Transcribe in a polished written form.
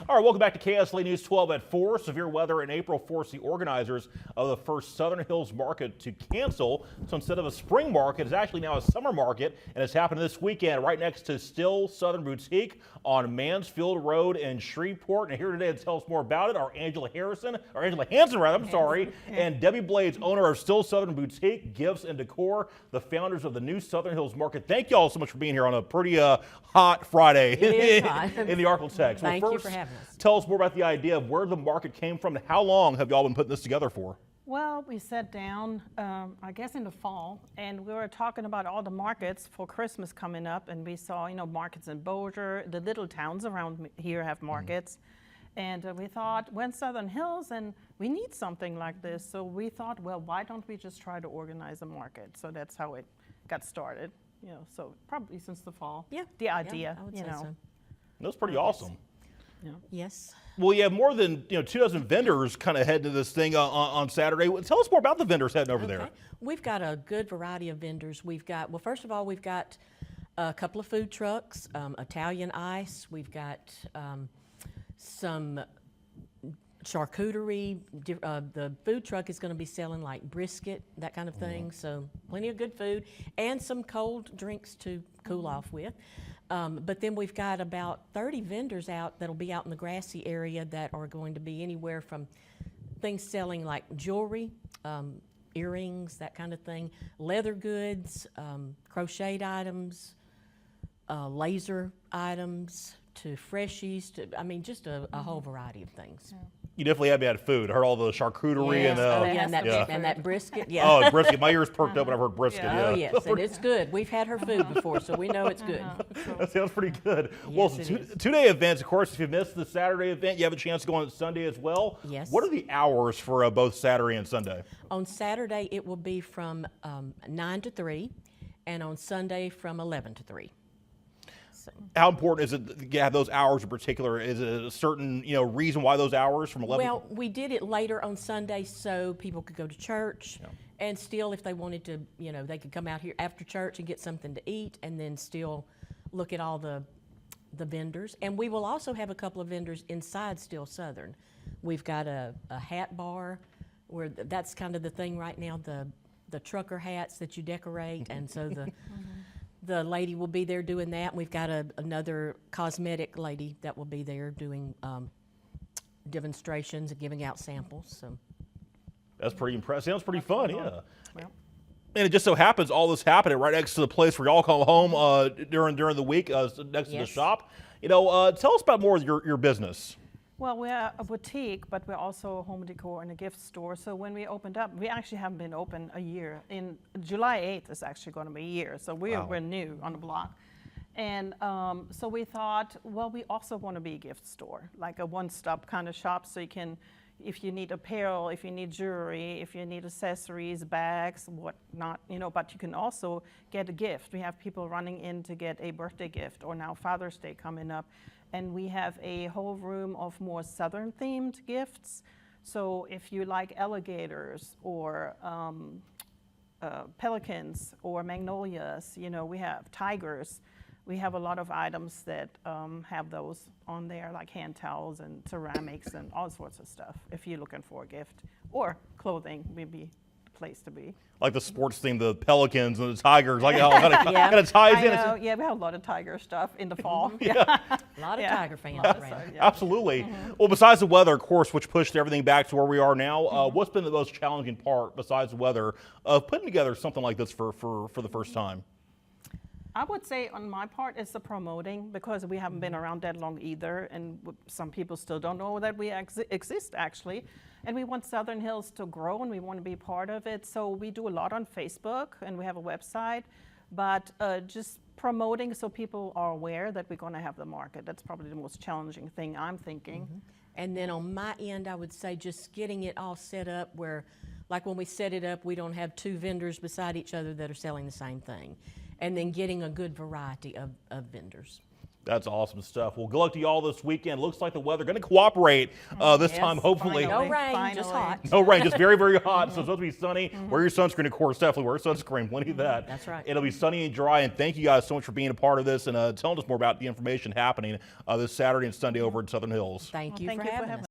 All right, welcome back to KSLA News 12 at 4. Severe weather in April forced the organizers of the first Southern Hills Market to cancel. So instead of a spring market, it's actually now a summer market, and it's happening this weekend right next to Still Southern Boutique on Mansfield Road in Shreveport. And here today to tell us more about it are Angela Hanson, and Debbie Blades, owner of Still Southern Boutique, Gifts and Decor, the founders of the new Southern Hills Market. Thank you all so much for being here on a pretty hot Friday in the Arklatex. Thank you for having us. Tell us more about the idea of where the market came from and how long have y'all been putting this together for? Well, we sat down, I guess in the fall, and we were talking about all the markets for Christmas coming up, and we saw, markets in Bossier, the little towns around here have markets. And we thought, when Southern Hills, and we need something like this. So we thought, well, why don't we just try to organize a market? So that's how it got started, so probably since the fall. Yeah. The idea, I would say so. That's pretty awesome. Yes. Well, you have more than 2 dozen vendors kind of heading to this thing on Saturday. Tell us more about the vendors heading over there. We've got a good variety of vendors. We've got, well, first of all, we've got a couple of food trucks, Italian ice. We've got some charcuterie. The food truck is going to be selling like brisket, that kind of thing. So plenty of good food and some cold drinks to cool off with. But then we've got about 30 vendors out that'll be out in the grassy area that are going to be anywhere from things selling like jewelry, earrings, that kind of thing, leather goods, crocheted items, laser items, to freshies, just a whole variety of things. Yeah. You definitely had me at food. I heard all the charcuterie Yes. and And that brisket. Yeah. Oh, brisket. My ears perked up when I heard brisket. Yeah. Oh yes, and it's good. We've had her food before, so we know it's good. That sounds pretty good. Well, Yes, it is. two-day events, of course. If you missed the Saturday event, you have a chance to go on Sunday as well. Yes. What are the hours for both Saturday and Sunday? On Saturday, it will be from 9 to 3, and on Sunday from 11 to 3. So, How important is it to have those hours in particular? Is it a certain reason why those hours from 11? well, we did it later on Sunday so people could go to church, and still, if they wanted to, they could come out here after church and get something to eat, and then still look at all the vendors. And we will also have a couple of vendors inside Still Southern. We've got a hat bar, where that's kind of the thing right now, the trucker hats that you decorate, and so the lady will be there doing that. We've got another cosmetic lady that will be there doing demonstrations and giving out samples. So That's pretty impressive. Sounds pretty fun, yeah. Well, And it just so happens all this happening right next to the place where y'all come home during the week, next to the Yes. shop. Tell us about more of your business. well, we're a boutique, but we're also a home decor and a gift store. So when we opened up, we actually haven't been open a year. In July 8th is actually going to be a year. So we're new on the block. And so we thought, well, we also want to be a gift store, like a one-stop kind of shop. So you can, if you need apparel, if you need jewelry, if you need accessories, bags, whatnot, but you can also get a gift. We have people running in to get a birthday gift, or now Father's Day coming up. And we have a whole room of more Southern themed gifts. So if you like alligators or pelicans or magnolias, we have tigers. We have a lot of items that have those on there, like hand towels and ceramics and all sorts of stuff, if you're looking for a gift. Or clothing would be the place to be. Like the sports theme, the Pelicans and the Tigers, like how kind of ties in. I know, yeah, we have a lot of tiger stuff in the fall. a lot of Tiger fans around. Absolutely. Well, besides the weather, of course, which pushed everything back to where we are now, what's been the most challenging part, besides the weather, of putting together something like this for the first time? I would say on my part, it's the promoting, because we haven't been around that long either, and some people still don't know that we exist actually. And we want Southern Hills to grow, and we want to be part of it. So we do a lot on Facebook, and we have a website, but just promoting so people are aware that we're going to have the market. That's probably the most challenging thing I'm thinking. And then on my end, I would say just getting it all set up where, like when we set it up, we don't have 2 vendors beside each other that are selling the same thing. And then getting a good variety of vendors. That's awesome stuff. Well, good luck to you all this weekend. Looks like the weather going to cooperate this Yes, time, hopefully. finally. No rain, just Finally. hot. No rain, just very, very hot. So it's supposed to be sunny. Wear your sunscreen, of course. Definitely wear sunscreen. Plenty of that. That's right. It'll be sunny and dry. And thank you guys so much for being a part of this and telling us more about the information happening this Saturday and Sunday over in Southern Hills. Thank you Thank for you for having having us.